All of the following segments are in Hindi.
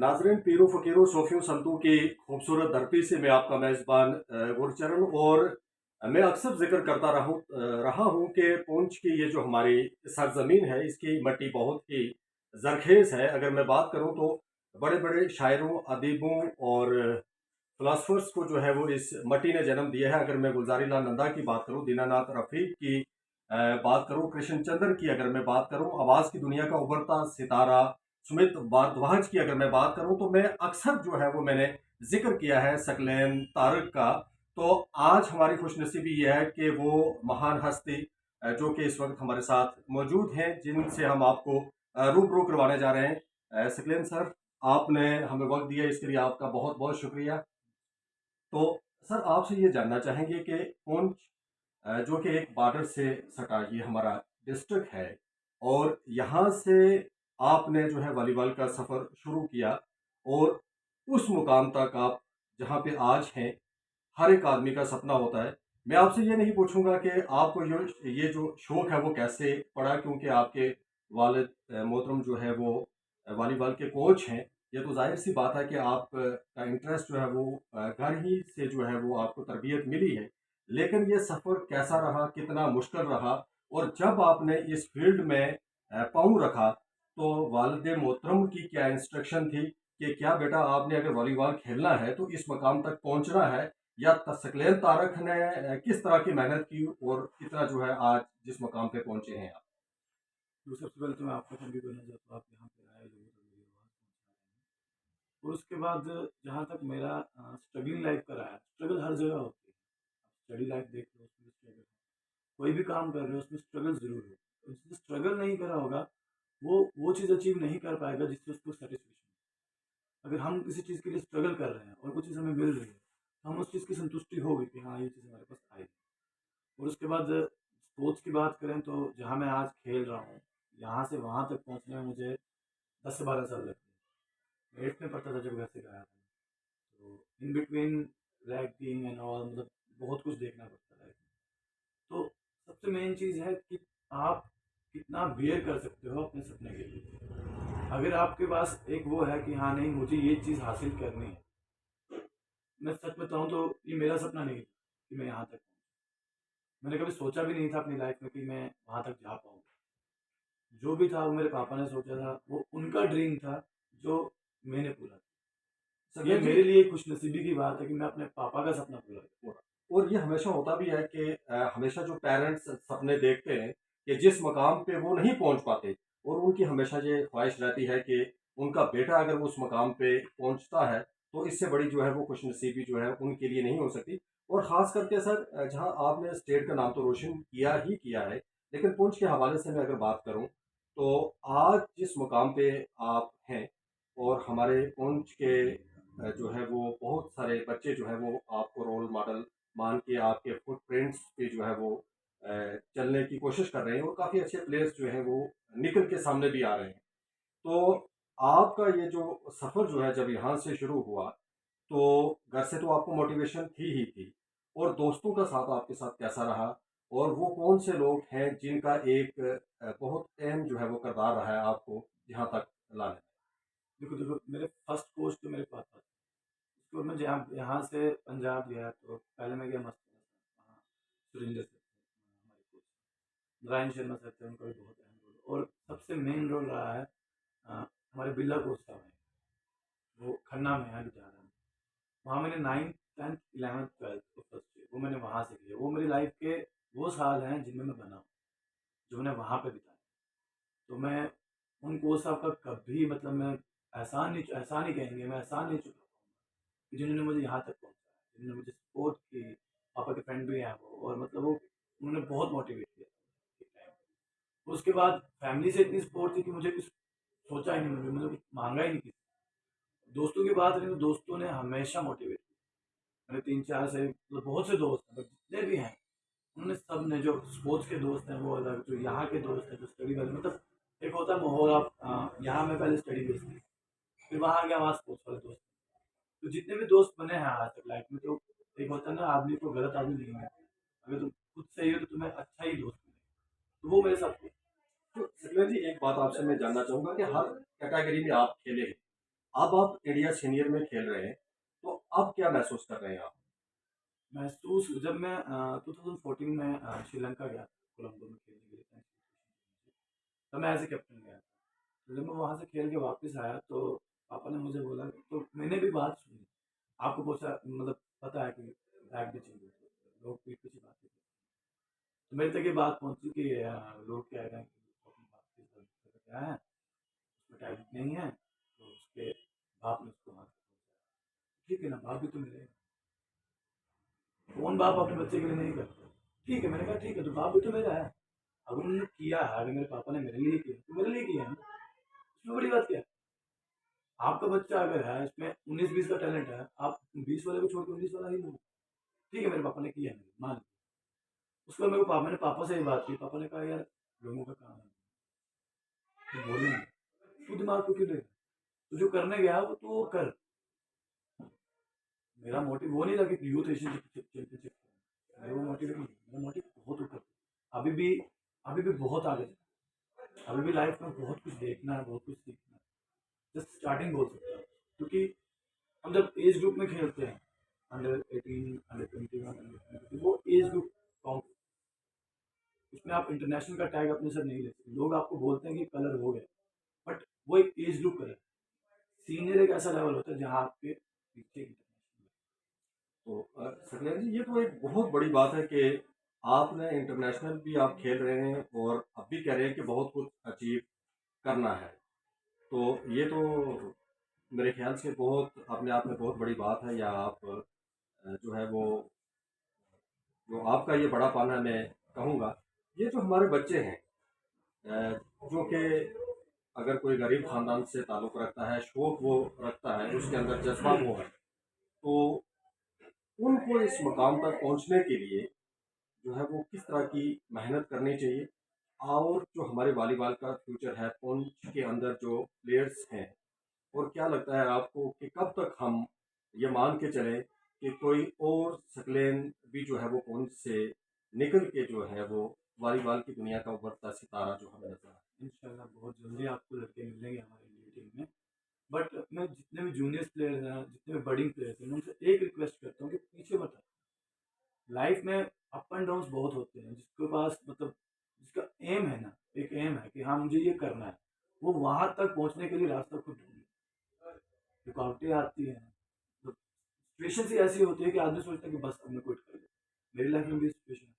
नाज़रीन, पीरों फ़कीरों सूफ़ियों संतों की खूबसूरत धरती से मैं आपका मेज़बान गुरचरण। और मैं अक्सर ज़िक्र करता रहा हूँ कि पुंछ की ये जो हमारी सरज़मीन है, इसकी मिट्टी बहुत ही ज़रख़ेज़ है। अगर मैं बात करूँ तो बड़े-बड़े शायरों, अदीबों और फ़िलॉसफ़र्स को जो है वो इस मिट्टी ने जन्म दिया है। अगर मैं गुलज़ारी लाल नंदा की बात करूँ, दीनानाथ रफ़ीक की बात करूँ, कृष्णचंद्र की अगर मैं बात करूँ, आवाज़ की दुनिया का उभरता सितारा सुमित भारद्वाज की अगर मैं बात करूँ, तो मैं अक्सर जो है वो मैंने ज़िक्र किया है सकलैन तारक का। तो आज हमारी खुशनसीबी ये है कि वो महान हस्ती जो कि इस वक़्त हमारे साथ मौजूद हैं, जिनसे हम आपको रूबरू करवाने जा रहे हैं। सकलैन सर, आपने हमें वक़्त दिया, इसके लिए आपका बहुत-बहुत शुक्रिया। तो सर, आपसे ये जानना चाहेंगे कि पुंछ जो कि एक बॉर्डर से सटा ये हमारा डिस्ट्रिक्ट है, और यहाँ से आपने जो है वॉलीबॉल का सफ़र शुरू किया, और उस मुकाम तक आप जहाँ पे आज हैं, हर एक आदमी का सपना होता है। मैं आपसे ये नहीं पूछूंगा कि आपको ये जो शौक़ है वो कैसे पड़ा, क्योंकि आपके वालिद मोहतरम जो है वो वॉलीबॉल के कोच हैं। ये तो ज़ाहिर सी बात है कि आप का इंटरेस्ट जो है वो घर ही से जो है वो आपको तरबियत मिली है। लेकिन ये सफ़र कैसा रहा, कितना मुश्किल रहा, और जब आपने इस फील्ड में पाँव रखा, तो वालिद मोहतरम की क्या इंस्ट्रक्शन थी कि क्या बेटा, आपने अगर वॉलीबॉल खेलना है तो इस मकाम तक पहुंचना है, या सकलैन तारक ने किस तरह की मेहनत की और कितना जो है आज जिस मकाम पे पहुंचे हैं आप? तो सबसे पहले तो मैं आपका थैंक यू करना चाहता हूँ, आप यहाँ पे आए लोगों तक मेरी आवाज़ पहुँचा रहे हैं। और उसके बाद जहाँ तक मेरा स्ट्रगलिंग लाइफ का रहा है, स्ट्रगल हर जगह होती है। आप स्टडी लाइफ देख लो, उसमें भी स्ट्रगल है। कोई भी काम कर रहे हो उसमें स्ट्रगल ज़रूर है। और जिसने स्ट्रगल नहीं करा होगा, वो चीज़ अचीव नहीं कर पाएगा जिससे उसको सैटिस्फैक्शन। अगर हम किसी चीज़ के लिए स्ट्रगल कर रहे हैं और वो चीज़ हमें मिल रही है, तो हम उस चीज़ की संतुष्टि होगी कि हाँ, ये चीज़ हमारे पास आई। और उसके बाद स्पोर्ट्स की बात करें तो जहाँ मैं आज खेल रहा हूँ, यहाँ से वहाँ तक पहुँचने में मुझे 10 से 12 साल लगे। मैं 8th में पढ़ता था जब घर से गया था। तो in between ragging and all, मतलब बहुत कुछ देखना पड़ता है लाइफ में। तो सबसे मेन चीज़ है कि आप कितना बियर कर सकते हो अपने सपने के लिए। अगर आपके पास एक वो है कि हाँ नहीं, मुझे ये चीज़ हासिल करनी है। मैं सच बताऊँ तो ये मेरा सपना नहीं था कि मैं यहाँ तक पहुँचूँ। मैंने कभी सोचा भी नहीं था अपनी लाइफ में कि मैं वहाँ तक जा पाऊँगा। जो भी था वो मेरे पापा ने सोचा था, वो उनका ड्रीम था जो मैंने पूरा किया। ये सकलैन जी, मेरे लिए खुशनसीबी की बात है कि मैं अपने पापा का सपना पूरा किया। और ये हमेशा होता भी है कि हमेशा जो पेरेंट्स सपने देखते हैं कि जिस मकाम पे वो नहीं पहुंच पाते, और उनकी हमेशा ये ख्वाहिश रहती है कि उनका बेटा अगर उस मकाम पे पहुंचता है, तो इससे बड़ी जो है वो खुशनसीबी जो है उनके लिए नहीं हो सकती। और ख़ास करके सर, जहां आपने स्टेट का नाम तो रोशन किया ही किया है, लेकिन पुंछ के हवाले से मैं अगर बात करूं, तो आज जिस मुकाम पे आप हैं, और हमारे पुंछ के जो है वो बहुत सारे बच्चे जो है वो आपको रोल मॉडल मान के आपके फुटप्रिंट्स पे जो है वो चलने की कोशिश कर रहे हैं, और काफ़ी अच्छे प्लेयर्स जो हैं वो निकल के सामने भी आ रहे हैं। तो आपका ये जो सफ़र जो है जब यहाँ से शुरू हुआ, तो घर से तो आपको मोटिवेशन थी ही थी, और दोस्तों का साथ आपके साथ कैसा रहा, और वो कौन से लोग हैं जिनका एक बहुत अहम जो है वो किरदार रहा है आपको यहाँ तक लाने में? देखो देखो, मेरे फर्स्ट कोच तो मेरे पापा थे। उसके बाद मैं जहाँ यहाँ से पंजाब गया तो पहले मैं गया मस्त वहाँ सुरेंद्र सर थे, हमारे कोच। नारायण शर्मा सर थे, उनका भी बहुत अहम रोल। और सबसे मेन रोल रहा है हमारे बिल्ला कोच साहब हैं, वो खन्ना में है बिचारा में। वहाँ मैंने 9th 10th 11th 12th तो फर्स्ट ईयर वो मैंने वहाँ से किया। वो मेरी लाइफ के वो साल हैं जिनमें मैं बना हूँ, जो मैंने वहाँ पे बिताया। तो मैं उन कोच साहब का कभी, मतलब मैं एहसान नहीं कहेंगे, मैं एहसान नहीं चुका पाऊँगा कि जिन्होंने मुझे यहाँ तक पहुँचाया, जिन्होंने मुझे सपोर्ट की। पापा के फ्रेंड भी हैं वो, और मतलब वो उन्होंने बहुत मोटिवेट किया एक टाइम पे। उसके बाद फैमिली से इतनी सपोर्ट थी कि मुझे कुछ सोचा ही नहीं, मुझे कुछ माँगा ही नहीं किसी से। दोस्तों की बात रही तो दोस्तों ने हमेशा मोटिवेट किया। मेरे 3-4 से मतलब बहुत से दोस्त हैं, बट जितने भी हैं उन्होंने सब ने, जो स्पोर्ट्स के दोस्त हैं वो अलग, जो यहाँ के दोस्त हैं, जो स्टडी वाले, मतलब एक होता है माहौल। आप यहाँ मैं पहले स्टडी बेस थी, फिर वहाँ गया, वहाँ स्पोर्ट्स वाले दोस्त। तो जितने भी दोस्त बने हैं आज तक लाइफ में, तो एक होता है ना, आदमी को गलत आदमी नहीं मिलता। अगर तुम खुद सही हो तो तुम्हें अच्छा ही दोस्त मिलेगा। तो वो मेरे साथ हुआ। तो सकलैन जी, एक बात आपसे मैं जानना चाहूँगा कि हर कैटेगरी में आप खेले हैं, अब आप इंडिया सीनियर में खेल रहे हैं, तो अब क्या महसूस कर रहे हैं आप? महसूस जब मैं 2014 में श्रीलंका गया था, कोलंबो में खेलने के लिए था, तब मैं एज़ अ कैप्टन गया था। तो जब मैं वहाँ से खेल के वापस आया तो पापा ने मुझे बोला, तो मैंने भी बात सुनी। आपको पूछा मतलब पता है कि बैग भी चाहिए, लोग पीठ पीछे बातें करते हैं। तो मेरे तक ये बात पहुँची कि लोग कह रहे हैं कि वो अपनी बात पे दर्ज करके आया है, उसमें टैलेंट नहीं है, तो उसके बाप ने उसको वहाँ तक पहुँचाया। ठीक है ना, बाप भी तो मिलेगा। कौन बाप अपने बच्चे के लिए नहीं करता? ठीक है, मैंने कहा ठीक है, तो बाप भी तो मेरा है। अगर उन्होंने किया है, अगर मेरे पापा ने मेरे लिए किया, तो मेरे लिए किया है ना। इसमें बड़ी बात क्या है? आपका बच्चा अगर है, इसमें 19-20 का टैलेंट है, आप 20 वाले को छोड़ के 19 वाला ही लो। ठीक है, मेरे पापा ने किया है, मान लिया। उसके बाद मेरे को मैंने पापा से ये बात की, पापा ने कहा यार लोगों का काम है, तो बोलेंगे, तू दिमाग को क्यों ले, तू जो करने गया वो तो कर। मेरा मोटिव वो नहीं था कि यूथ एशियन चैंपियनशिप, मेरा वो मोटिव नहीं, मेरा मोटिव बहुत ऊपर। अभी भी अभी भी बहुत आगे जाना, अभी भी लाइफ में बहुत कुछ देखना है, बहुत कुछ सीखना है। जस्ट स्टार्टिंग बोल सकता हूँ, क्योंकि हम जब एज ग्रुप में खेलते हैं, अंडर 18, अंडर 21, अंडर 22, वो एज ग्रुप काउंट, उसमें आप इंटरनेशनल का टैग अपने सर नहीं लेते। लोग आपको बोलते हैं कि कलर हो गया, बट वो एक एज ग्रुप कलर। सीनियर एक ऐसा लेवल होता है जहाँ आपके पीछे इंटरनेशनल। तो सकलैन जी, ये तो एक बहुत बड़ी बात है कि आपने इंटरनेशनल भी आप खेल रहे हैं और अब भी कह रहे हैं कि बहुत कुछ अचीव करना है। तो ये तो मेरे ख्याल से बहुत अपने आप में बहुत बड़ी बात है, या आप जो है वो जो आपका ये बड़ापन है, मैं कहूँगा। ये जो हमारे बच्चे हैं, जो कि अगर कोई गरीब खानदान से ताल्लुक़ रखता है, शौक़ वो रखता है, उसके अंदर जज़्बा वो है, तो उनको इस मुकाम तक पहुँचने के लिए जो है वो किस तरह की मेहनत करनी चाहिए? और जो हमारे वॉलीबॉल का फ्यूचर है, पुंछ के अंदर जो प्लेयर्स हैं, और क्या लगता है आपको कि कब तक हम ये मान के चलें कि कोई और सकलेन भी जो है वो पुंछ से निकल के जो है वो वॉलीबॉल की दुनिया का उभरता सितारा जो हमें नज़र आए? इंशाल्लाह बहुत जल्दी आपको लड़के मिलेंगे हमारी इंडिया टीम में। बट मैं जितने भी जूनियर्स प्लेयर्स हैं, जितने भी बडिंग प्लेयर्स हैं, मैं उनसे एक रिक्वेस्ट करता हूँ कि पीछे मत हटो। लाइफ में अप एंड डाउन्स बहुत होते हैं, जिसके पास मतलब जिसका एम है ना, एक एम है कि हाँ मुझे ये करना है, वो वहां तक पहुंचने के लिए रास्ता खुद ढूंढे। रुकावटें आती हैं, तो सिचुएशन ही ऐसी होती है कि आदमी सोचता है कि बस अब मैं क्विट कर लेता। मेरी लाइफ में भी सिचुएशन है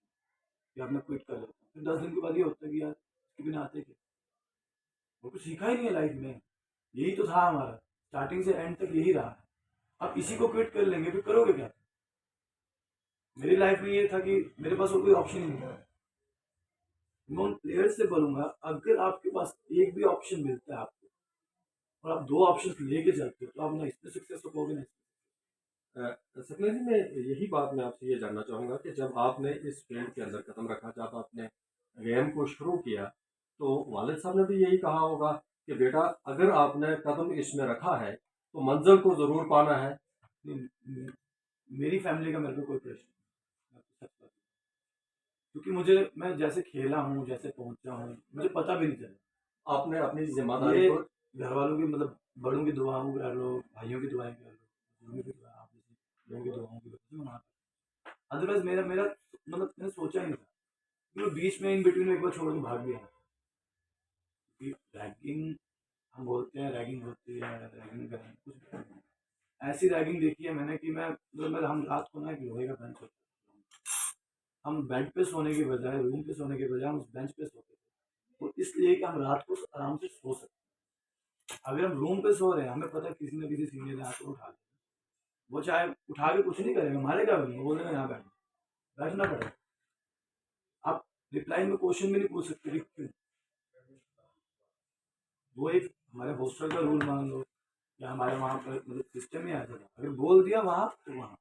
कि अब मैं क्विट कर लेता हूँ, फिर 10 दिन के बाद ये होता है कि यार इसके बिना आते क्या, वो कुछ सीखा ही नहीं है लाइफ में। यही तो था हमारा, स्टार्टिंग से एंड तक यही रहा है। अब इसी को क्विट कर लेंगे फिर करोगे क्या? मेरी लाइफ में ये था कि मेरे पास और कोई ऑप्शन ही नहीं था। मैं उन प्लेयर्स से बोलूंगा, अगर आपके पास एक भी ऑप्शन मिलता है आपको, और आप दो ऑप्शन लेके चलते हो, तो आप ना इसमें सक्सेस हो पाओगे ना सकलेन जी, मैं यही बात मैं आपसे ये जानना चाहूँगा कि जब आपने इस फील्ड के अंदर कदम रखा, जब आपने गेम को शुरू किया, तो वालिद साहब ने भी यही कहा होगा कि बेटा अगर आपने कदम इसमें रखा है तो मंजिल को ज़रूर पाना है। इसमें। मेरी फैमिली का मेरे को कोई प्रेशर नहीं, मैं आपको सच बता दूं। क्योंकि मुझे मैं जैसे खेला हूँ, जैसे पहुंचा हूँ, मुझे पता भी नहीं चला। आपने अपनी ज़िम्मेदारी ये को घर वालों की मतलब बड़ों की दुआओं कर लो, भाइयों की दुआएं कर लो, बुजुर्गों की दुआ, आप जैसे लोगों की दुआओं की वजह से मैं वहाँ तक। अदरवाइज मेरा मेरा मतलब मैंने सोचा ही नहीं था कि मैं बीच में इन बिटवीन एक बार छोड़ के भाग गया। कि रैगिंग हम बोलते हैं, रैगिंग होती है, रैगिंग का कुछ भी नहीं है। ऐसी रैगिंग देखी है मैंने कि मैं मतलब हम रात को ना एक लोहे का बेंच होता है, हम बेड पे सोने के बजाय, रूम पे सोने के बजाय हम उस बेंच पे सोते थे। वो इसलिए कि हम रात को आराम से सो सकें। अगर हम रूम पे सो रहे हैं, हमें पता है किसी न किसी सीनियर ने आकर उठा लिया, वो चाहे उठा के कुछ नहीं करेगा, मारेगा भी नहीं, वो बोलेगा यहाँ बैठना पड़ेगा। आप रिप्लाई में क्वेश्चन भी नहीं पूछ सकते कि क्यों। वो एक हमारे हॉस्टल का रूल मान लो, या हमारे वहाँ पर मतलब सिस्टम ही ऐसा था, अगर बोल दिया वहाँ तो वहाँ,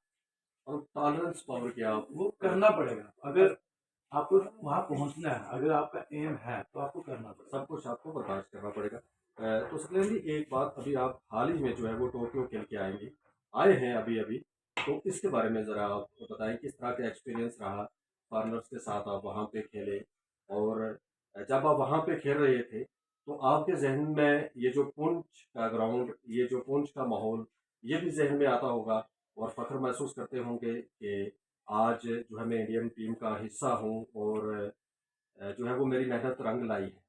और टॉलरेंस पावर क्या आप? वो करना पड़ेगा। अगर आपको वहाँ पहुँचना है, अगर आपका एम है तो आपको करना पड़ेगा। सब कुछ आपको बर्दाश्त करना पड़ेगा। तो सकलेन जी, एक बात, अभी आप हाल ही में जो है वो टोक्यो खेल के आए हैं अभी अभी, तो इसके बारे में ज़रा आप बताएं किस तरह का एक्सपीरियंस रहा? फॉरनर्स के साथ आप वहाँ पे खेले, और जब आप वहाँ पे खेल रहे थे तो आपके ज़हन में ये जो पुंछ का ग्राउंड, ये जो पुंछ का माहौल, ये भी ज़हन में आता होगा और फ़ख्र महसूस करते होंगे कि आज जो है मैं इंडियन टीम का हिस्सा हूँ और जो है वो मेरी मेहनत रंग लाई है।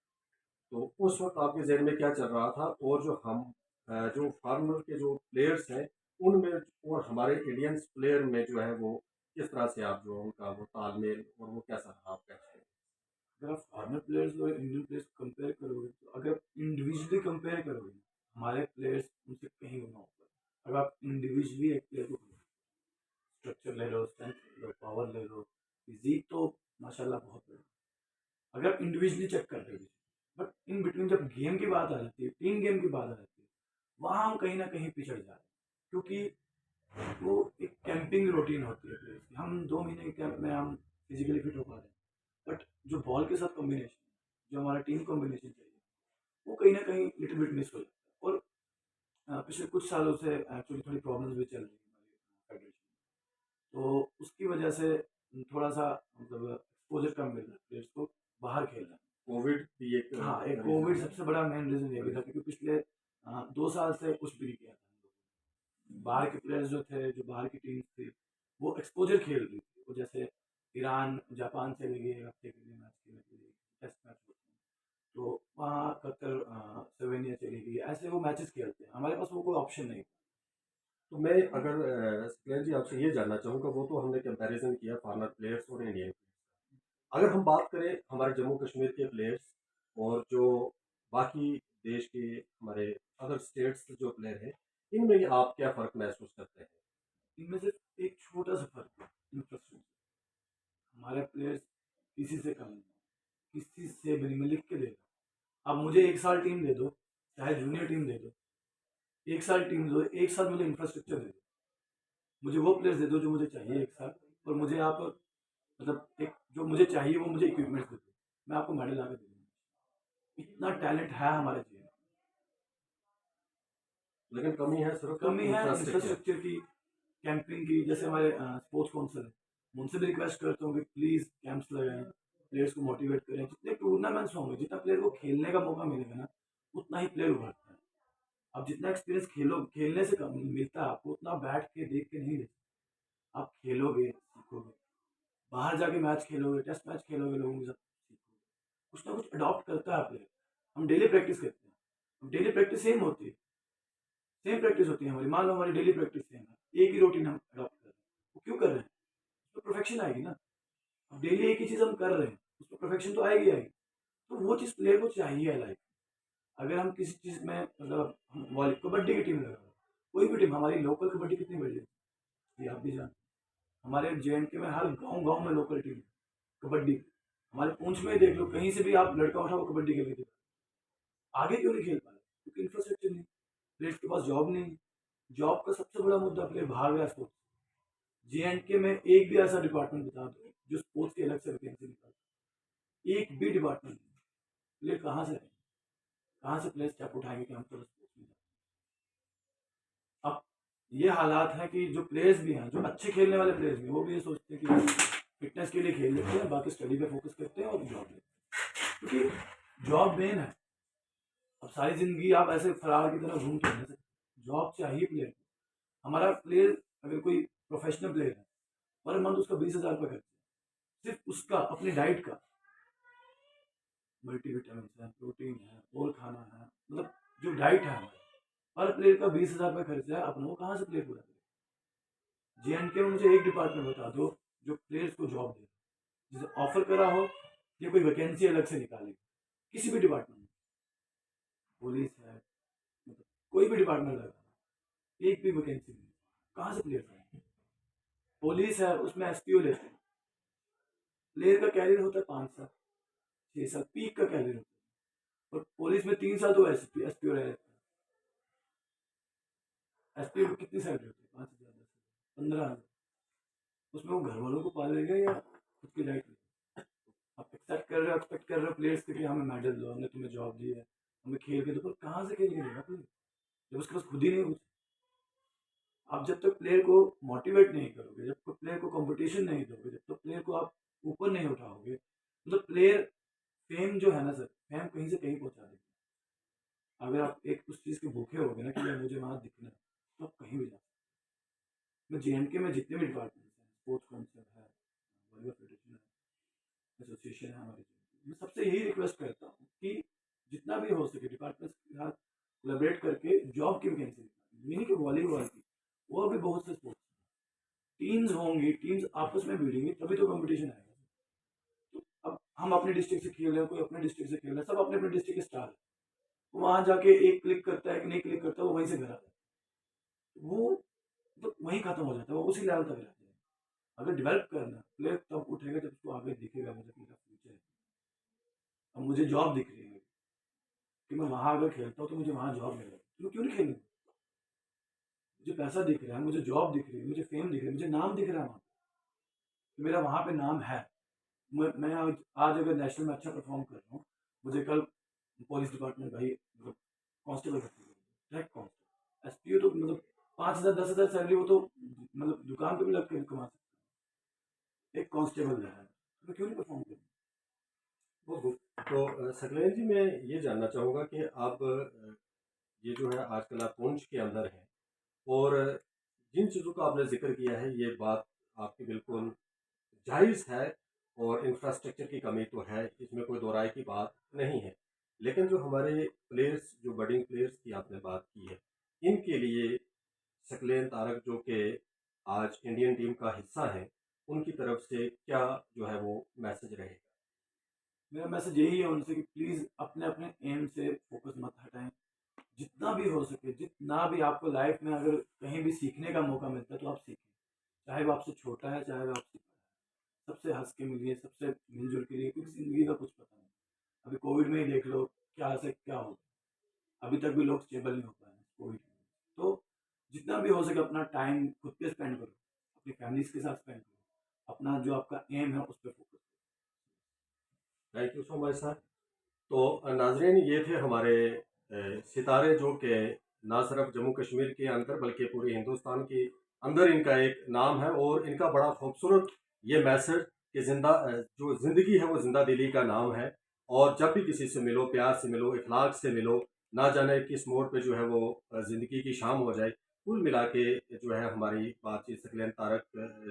तो उस वक़्त आपके ज़हन में क्या चल रहा था? और जो हम जो फ़ॉरेनर के जो प्लेयर्स हैं, उनमें और हमारे इंडियंस प्लेयर में जो है वो किस तरह से आप जो उनका वो तालमेल और वो कैसा रहा आपका एक्सपीरियंस? अगर आप फॉरेनर प्लेयर्स और इंडियन प्लेयर्स कंपेयर करोगे, तो अगर इंडिविजुअली कंपेयर करोगे, हमारे प्लेयर्स उनसे कहीं गुना ऊपर। अगर आप इंडिविजुअली एक प्लेयर को स्ट्रक्चर ले लो, स्ट्रेंथ ले लो, पावर ले लो, फिजिक तो माशाल्लाह बहुत बड़ा। अगर इंडिविजुअली चेक कर रहे हो, बट इन बिटवीन जब गेम की बात आ जाती है, टीम गेम की बात आ जाती है, वहाँ हम कहीं ना कहीं पिछड़ जा रहे हैं। क्योंकि वो एक कैंपिंग रूटीन होती है प्लेयर्स की। हम 2 महीने के कैंप में हम फिजिकली फिट हो पा रहे हैं, बट जो बॉल के साथ कॉम्बिनेशन, जो हमारा टीम कॉम्बिनेशन चाहिए, वो कहीं ना कहीं लिटिल बिट मिस हो जाता है। और पिछले कुछ सालों से एक्चुअली थोड़ी प्रॉब्लम्स भी चल रही है हमारी फेडरेशन में। तो उसकी वजह से थोड़ा सा मतलब एक्सपोजर कम मिल रहा है प्लेयर्स को बाहर खेलना। कोविड भी एक हाँ, एक रीज़न कोविड है। सबसे बड़ा मेन रीजन ये भी था, क्योंकि पिछले 2 साल से कुछ भी नहीं किया था हम लोगों ने। बाहर के प्लेयर्स जो थे, जो बाहर की टीम थी, वो एक्सपोजर खेल रही थी। वो जैसे ईरान जापान चले गए हफ्ते के लिए मैच खेलने के लिए, टेस्ट मैच होते हैं, तो वहाँ कतर स्लोवेनिया चली गई, ऐसे वो मैचेस खेलते हैं। हमारे पास वो कोई ऑप्शन नहीं। तो मैं अगर सुखैर जी आपसे ये जानना चाहूँगा, वो तो हमने कंपैरिज़न किया फॉरेनर प्लेयर्स और इंडियन प्लेयर्स। अगर हम बात करें हमारे जम्मू कश्मीर के प्लेयर्स और जो बाकी देश के हमारे अदर स्टेट्स के जो प्लेयर हैं, इनमें आप क्या फ़र्क महसूस करते हैं? इनमें से एक छोटा सा फर्क है इंफ्रास्ट्रक्चर। हमारे प्लेयर्स किसी से कम नहीं, किसी से भी नहीं। मैं लिख के दे रहा हूँ। आप मुझे 1 साल टीम दे दो, चाहे जूनियर टीम दे दो, 1 साल टीम दो, 1 साल मुझे इंफ्रास्ट्रक्चर दे दो, मुझे वो प्लेयर्स दे दो जो मुझे चाहिए 1 साल। और मुझे आप मतलब एक जो मुझे चाहिए वो मुझे इक्विपमेंट्स दे दो, मैं आपको मेडल ला के दे दूंगा। इतना टैलेंट है हमारे जीवन में। लेकिन कमी है सिर्फ़ कमी है इंफ्रास्ट्रक्चर। इंफ्रास्ट्रक्चर की, कैंपिंग की। जैसे हमारे स्पोर्ट्स काउंसिल है, मैं उनसे भी रिक्वेस्ट करता हूँ कि प्लीज़ कैंप्स लगाएं, प्लेयर्स को मोटिवेट करें। जितने टूर्नामेंट्स होंगे, जितना प्लेयर को खेलने का मौका मिलेगा ना, उतना ही प्लेयर उभरता है। अब जितना एक्सपीरियंस खेलने से कम मिलता है आपको, उतना बैठ के देख के नहीं मिलता। आप खेलोगे, सीखोगे, बाहर जाके मैच खेलोगे, टेस्ट मैच खेलोगे, लोगों के साथ सीखोगे, कुछ ना कुछ अडॉप्ट करता है प्लेयर। हम डेली प्रैक्टिस करते हैं, हम डेली प्रैक्टिस सेम होती है, सेम प्रैक्टिस होती है हमारी। मान लो हमारी डेली प्रैक्टिस सेम है, एक ही रूटीन हम अडॉप्ट कर रहे हैं। वो क्यों कर रहे हैं? तो परफेक्शन आएगी ना। अब डेली एक ही चीज़ हम कर रहे हैं, उसमें परफेक्शन तो आएगी आएगी। तो वो चीज़ प्लेयर को चाहिए लाइफ। अगर हम किसी चीज़ में मतलब हम कबड्डी की टीम लगा रहे हैं, कोई भी टीम, हमारी लोकल कबड्डी कितनी बड़ी है ये आप भी जानते हैं। हमारे JNK में हर गांव गांव में लोकल टीम है कबड्डी की। हमारे पूंछ में ही देख लो, कहीं से भी आप लड़का उठाओ कबड्डी के लिए। आगे क्यों नहीं खेल पा रहे? क्योंकि इंफ्रास्ट्रक्चर नहीं, प्लेयर्स के पास जॉब नहीं है। जॉब का सबसे बड़ा मुद्दा प्लेयर भाग रहा है स्पोर्ट्स। JNK में एक भी ऐसा डिपार्टमेंट बता दो जो स्पोर्ट्स की अलग से वैकेंसी निकालता है, एक भी डिपार्टमेंट नहीं। प्लेयर कहाँ से आएंगे? कहाँ से प्लेयर स्टेप उठाएंगे कि हम तो स्पोर्ट्स में जाएं? अब ये हालात हैं कि जो प्लेयर्स भी हैं, जो अच्छे खेलने वाले प्लेयर्स भी, वो भी ये सोचते हैं कि फिटनेस के लिए खेल लेते हैं, बाकी स्टडी पे फोकस करते हैं और जॉब लेते हैं। क्योंकि जॉब मेन है। अब सारी जिंदगी आप ऐसे फरार की तरह घूम तो नहीं सकते। जॉब चाहिए प्लेयर को। हमारा प्लेयर अगर कोई प्रोफेशनल प्लेयर है, पर मंथ उसका 20,000 रुपये खर्च है, सिर्फ उसका अपनी डाइट का। मल्टीविटामिन है, प्रोटीन है, और खाना है, मतलब जो डाइट है हमारी, हर प्लेयर का 20,000 रुपये खर्चा है अपना। वो कहाँ से प्लेयर पूरा करे? JNK में मुझे एक डिपार्टमेंट बता दो जो प्लेयर्स को जॉब दे, जिसे ऑफर करा हो या कोई वैकेंसी अलग से निकाली, किसी भी डिपार्टमेंट में, पुलिस है, मतलब कोई भी डिपार्टमेंट लगा, एक भी वैकेंसी नहीं। कहाँ से प्लेयर आए? पुलिस है, उसमें SPO लेते हैं। प्लेयर का कैरियर होता है 5 साल, 6 साल, पीक का कैरियर होता है। और पुलिस में 3 साल तो SPO रह जाता है। SPO की कितनी सैलरी होती है? 5,000, 10,000, 15,000। उसमें वो घर वालों को पालेगा या खुद की लाइफ में? आप एक्सपेक्ट कर रहे हो प्लेयर्स से कि हमें मेडल दो, हमने तुम्हें जॉब दी है, हमें खेल के दो। पर कहाँ से खेल के देगा प्लेयर जब उसके पास खुद ही नहीं कुछ? आप जब तक प्लेयर को मोटिवेट नहीं करोगे, जब तक प्लेयर को कंपटीशन नहीं दोगे, जब तक प्लेयर को आप ऊपर नहीं उठाओगे, मतलब प्लेयर फेम जो है ना सर, फेम कहीं से कहीं पहुंचा देगी। अगर आप एक उस चीज़ के भूखे होगे ना कि यार मुझे वहाँ दिखना है, तो आप कहीं भी जा सकते हो। मैं जे में जितने भी डिपार्टमेंट्स हैं, स्पोर्ट्स काउंसिल है, वॉलीबॉल फेडरेशन है, एसोसिएशन है हमारे, मैं सबसे यही रिक्वेस्ट करता हूँ कि जितना भी हो सके डिपार्टमेंट्स के साथ कोलैबोरेट करके जॉब की वैकेंसी निकालें। ये नहीं कि वॉलीबॉल की, वो अभी बहुत से स्पोर्ट्स टीम्स होंगी, टीम्स आपस में भिड़ेंगी तभी तो कंपटीशन आएगा। तो अब हम अपने डिस्ट्रिक्ट से खेल रहे हैं, कोई अपने डिस्ट्रिक्ट से खेल रहा है, सब अपने अपने डिस्ट्रिक्ट के स्टार है। वहां जाके एक क्लिक करता है कि नहीं क्लिक करता है, वो वहीं से घर आता है, वो तो वहीं खत्म हो जाता है, वो उसी लेवल तक रहता है। अगर डेवलप करना प्लेयर तब उठेगा जब उसको आगे दिखेगा मुझे कि मेरा फ्यूचर है। अब मुझे जॉब दिख रही है कि मैं वहां अगर खेलता हूँ तो मुझे वहां जॉब मिलेगा, तो मैं क्यों नहीं खेलूंगा। मुझे पैसा दिख रहा है, मुझे जॉब दिख रही है, मुझे फेम दिख रही है, मुझे नाम दिख रहा है वहाँ पे, मेरा वहां पे नाम है। मैं आज अगर नेशनल में अच्छा परफॉर्म कर रहा हूँ, मुझे कल पुलिस डिपार्टमेंट भाई मतलब कांस्टेबल रखेगा, ट्रैक कांस्टेबल, एसपीओ, तो मतलब 5,000 10,000 सैलरी, वो तो मतलब दुकान पे भी लग के कमा सकता है। एक कांस्टेबल है, मैं क्यों नहीं परफॉर्म करूँ। बहुत गुड। तो सकलेन जी, मैं ये जानना चाहूँगा कि अब ये जो है आजकल आप पुंछ के अंदर हैं, और जिन चीज़ों का आपने जिक्र किया है ये बात आपकी बिल्कुल जायज़ है, और इंफ्रास्ट्रक्चर की कमी तो है, इसमें कोई दो राय की बात नहीं है। लेकिन जो हमारे प्लेयर्स, जो बडिंग प्लेयर्स की आपने बात की है, इनके लिए सकलेन तारक जो कि आज इंडियन टीम का हिस्सा है, उनकी तरफ से क्या जो है वो मैसेज रहेगा? मेरा मैसेज यही है उनसे कि प्लीज़ अपने अपने एम से फोकस मत हटाएं। जितना भी हो सके, जितना भी आपको लाइफ में अगर कहीं भी सीखने का मौका मिलता है तो आप सीखें, चाहे वो आपसे छोटा है चाहे वो आपसे बड़ा है। सबसे हंस के मिलिए, सबसे मिलजुल के लिए, क्योंकि जिंदगी का कुछ पता नहीं। अभी कोविड में ही देख लो क्या से क्या हो गया, अभी तक भी लोग स्टेबल नहीं हो पाए हैं कोविड में। तो जितना भी हो सके अपना टाइम खुद पे स्पेंड करो, अपनी फैमिलीज के साथ स्पेंड करो, अपना जो आपका एम है उस पर focus thank you so much sir. तो नाजरीन, ये थे हमारे सितारे जो कि ना सिर्फ जम्मू कश्मीर के अंदर बल्कि पूरे हिंदुस्तान के अंदर इनका एक नाम है, और इनका बड़ा खूबसूरत ये मैसेज कि जो ज़िंदगी है वो जिंदा दिली का नाम है। और जब भी किसी से मिलो, प्यार से मिलो, इखलाक से मिलो, ना जाने किस मोड़ पे जो है वो ज़िंदगी की शाम हो जाए। कुल मिला के जो है हमारी बातचीत सकलेन तारक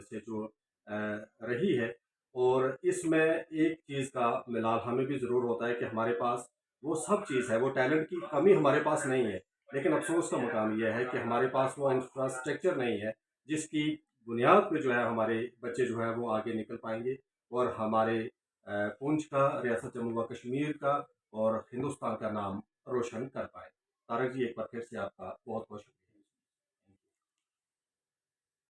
से जो रही है, और इसमें एक चीज़ का मिलाल हमें भी ज़रूर होता है कि हमारे पास वो सब चीज़ है, वो टैलेंट की कमी हमारे पास नहीं है। लेकिन अफ़सोस का मुकाम ये है कि हमारे पास वो इंफ्रास्ट्रक्चर नहीं है, जिसकी बुनियाद पे जो है हमारे बच्चे जो हैं वो आगे निकल पाएँगे, और हमारे पुंछ का, रियासत जम्मू व कश्मीर का और हिंदुस्तान का नाम रोशन कर पाएँ। तारक जी, एक बार फिर से आपका बहुत-बहुत शुक्रिया।